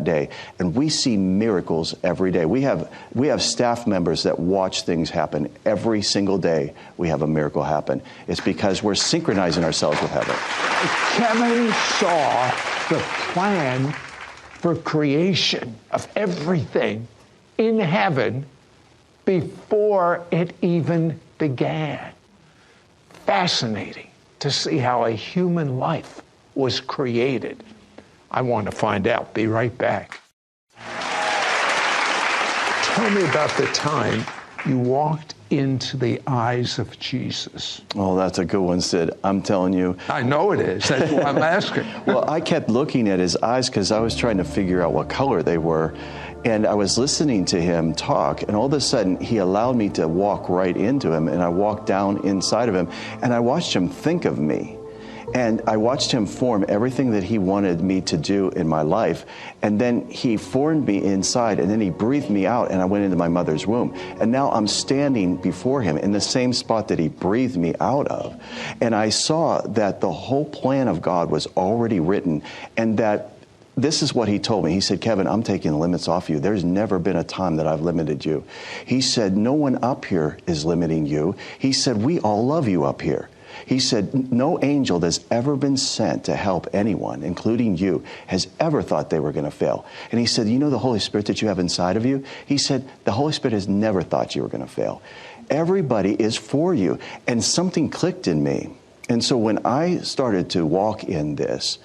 that day. And we see miracles every day. We have staff members that watch things happen every single day. We have a miracle happen. It's because we're synchronizing ourselves with heaven. Kevin saw the plan for creation of everything in heaven before it even began. Fascinating to see how a human life was created. I want to find out. Be right back. Tell me about the time you walked into the eyes of Jesus. Oh, that's a good one, Sid. I'm telling you. I know it is. That's why I'm asking. Well, I kept looking at his eyes because I was trying to figure out what color they were. And I was listening to him talk, and all of a sudden, he allowed me to walk right into him, and I walked down inside of him, and I watched him think of me. And I watched him form everything that he wanted me to do in my life. And then he formed me inside, and then he breathed me out, and I went into my mother's womb. And now I'm standing before him in the same spot that he breathed me out of. And I saw that the whole plan of God was already written, and that this is what he told me. He said, Kevin, I'm taking the limits off you. There's never been a time that I've limited you. He said, no one up here is limiting you. He said, we all love you up here. He said, no angel that's ever been sent to help anyone, including you, has ever thought they were going to fail. And he said, you know the Holy Spirit that you have inside of you? He said, the Holy Spirit has never thought you were going to fail. Everybody is for you. And something clicked in me. And so when I started to walk in this,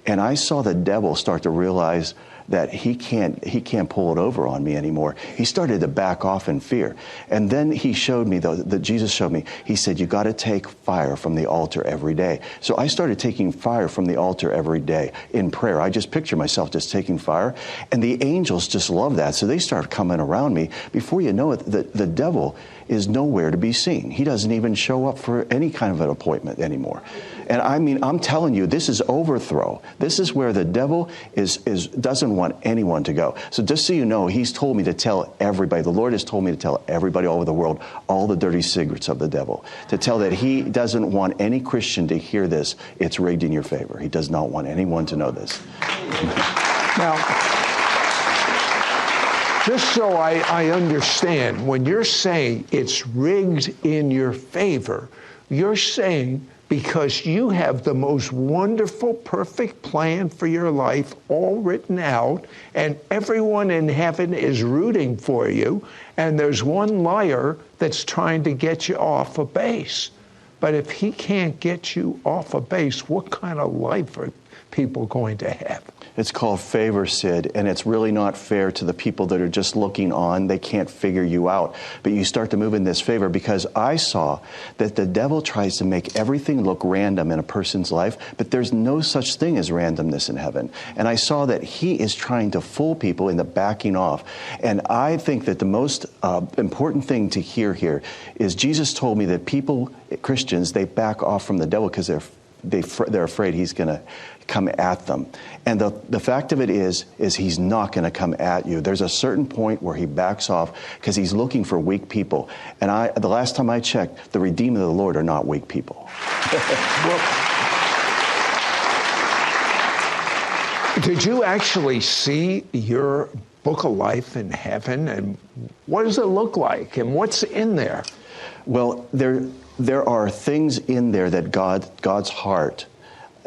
and I saw the devil start to realize that he can't pull it over on me anymore, he started to back off in fear. And then he showed me, that Jesus showed me, he said, you got to take fire from the altar every day. So I started taking fire from the altar every day in prayer. I just picture myself just taking fire. And the angels just love that. So they start coming around me. Before you know it, the devil is nowhere to be seen. He doesn't even show up for any kind of an appointment anymore. And I mean, I'm telling you, this is overthrow. This is where the devil doesn't want anyone to go. So just so you know, he's told me to tell everybody, the Lord has told me to tell everybody all over the world all the dirty secrets of the devil. To tell that he doesn't want any Christian to hear this. It's rigged in your favor. He does not want anyone to know this. Now, just so I understand, when you're saying it's rigged in your favor, you're saying because you have the most wonderful, perfect plan for your life all written out, and everyone in heaven is rooting for you, and there's one liar that's trying to get you off a base. But if he can't get you off a base, what kind of life are people going to have? It's called favor, Sid, and it's really not fair to the people that are just looking on. They can't figure you out. But you start to move in this favor, because I saw that the devil tries to make everything look random in a person's life, but there's no such thing as randomness in heaven. And I saw that he is trying to fool people into backing off. And I think that the most important thing to hear here is Jesus told me that people, Christians, they back off from the devil because they're afraid he's going to come at them. And the fact of it is he's not going to come at you. There's a certain point where he backs off because he's looking for weak people. And the last time I checked, the redeemed of the Lord are not weak people. Did you actually see your book of life in heaven? And what does it look like? And what's in there? Well, there are things in there that God's heart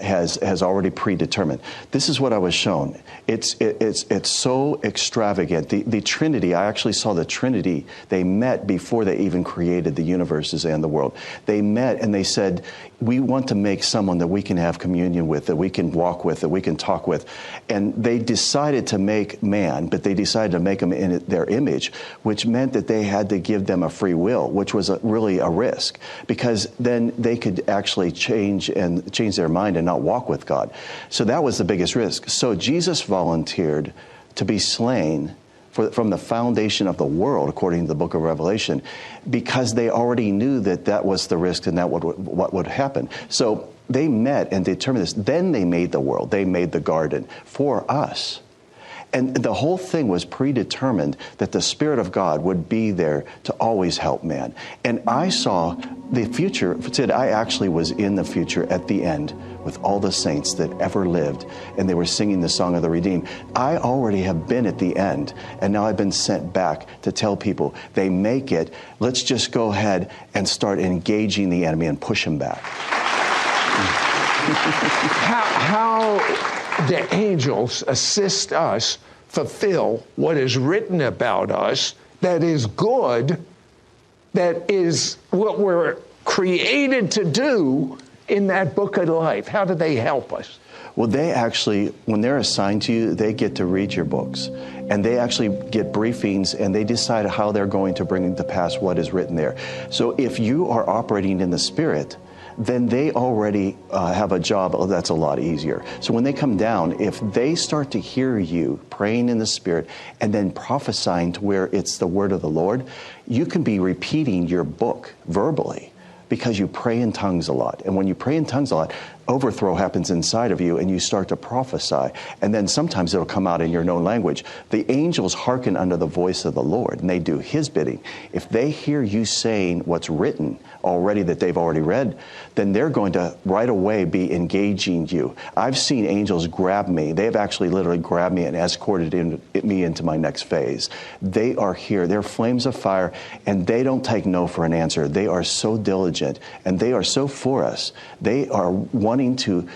has already predetermined. This is what I was shown. It's so extravagant. The Trinity, I actually saw the Trinity. They met before they even created the universes and the world. They met and they said, we want to make someone that we can have communion with, that we can walk with, that we can talk with. And they decided to make man, but they decided to make him in their image, which meant that they had to give them a free will, which was really a risk, because then they could actually change their mind and not walk with God. So that was the biggest risk. So Jesus volunteered to be slain from the foundation of the world, according to the book of Revelation, because they already knew that was the risk and that what would happen. So they met and determined this. Then they made the world. They made the garden for us. And the whole thing was predetermined that the Spirit of God would be there to always help man. And I saw the future. I actually was in the future at the end with all the saints that ever lived, and they were singing the song of the redeemed. I already have been at the end, and now I've been sent back to tell people they make it. Let's just go ahead and start engaging the enemy and push him back. How the angels assist us fulfill what is written about us that is good, that is what we're created to do in that book of life? How do they help us? Well, they actually, when they're assigned to you, they get to read your books. And they actually get briefings, and they decide how they're going to bring to pass what is written there. So if you are operating in the Spirit, then they already have a job that's a lot easier. So when they come down, if they start to hear you praying in the Spirit and then prophesying to where it's the word of the Lord, you can be repeating your book verbally because you pray in tongues a lot. And when you pray in tongues a lot, overthrow happens inside of you and you start to prophesy. And then sometimes it'll come out in your known language. The angels hearken unto the voice of the Lord, and they do his bidding. If they hear you saying what's written already that they've already read, then they're going to right away be engaging you. I've seen angels grab me. They have actually literally grabbed me and escorted me into my next phase. They are here. They're flames of fire, and they don't take no for an answer. They are so diligent, and they are so for us. They are wanting to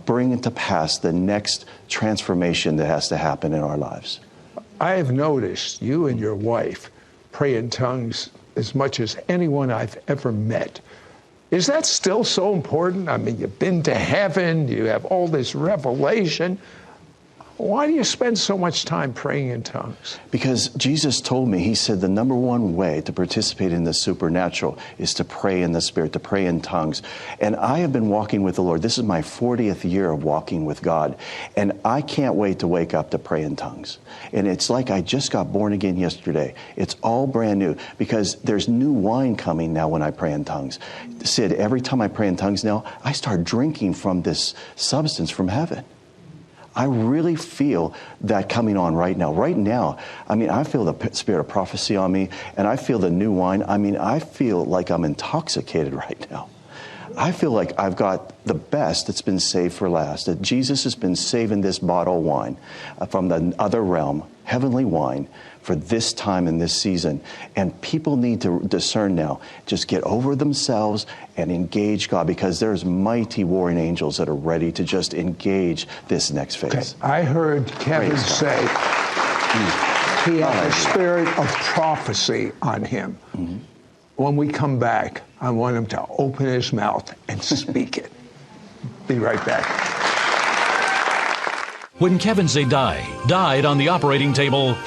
bring into pass the next transformation that has to happen in our lives. I have noticed you and your wife pray in tongues as much as anyone I've ever met. Is that still so important? I mean, you've been to heaven, you have all this revelation. Why do you spend so much time praying in tongues? Because Jesus told me, he said the number one way to participate in the supernatural is to pray in the Spirit, to pray in tongues. And I have been walking with the Lord. This is my 40th year of walking with God. And I can't wait to wake up to pray in tongues. And it's like I just got born again yesterday. It's all brand new because there's new wine coming now when I pray in tongues. Sid, every time I pray in tongues now, I start drinking from this substance from heaven. I really feel that coming on right now. Right now, I mean, I feel the spirit of prophecy on me, and I feel the new wine. I mean, I feel like I'm intoxicated right now. I feel like I've got the best that's been saved for last, that Jesus has been saving this bottle of wine from the other realm, heavenly wine, for this time and this season. And people need to discern now. Just get over themselves and engage God, because there's mighty warring angels that are ready to just engage this next phase. Okay. I heard Kevin say he had a spirit of prophecy on him. Mm-hmm. When we come back, I want him to open his mouth and speak it. Be right back. When Kevin Zadai died on the operating table,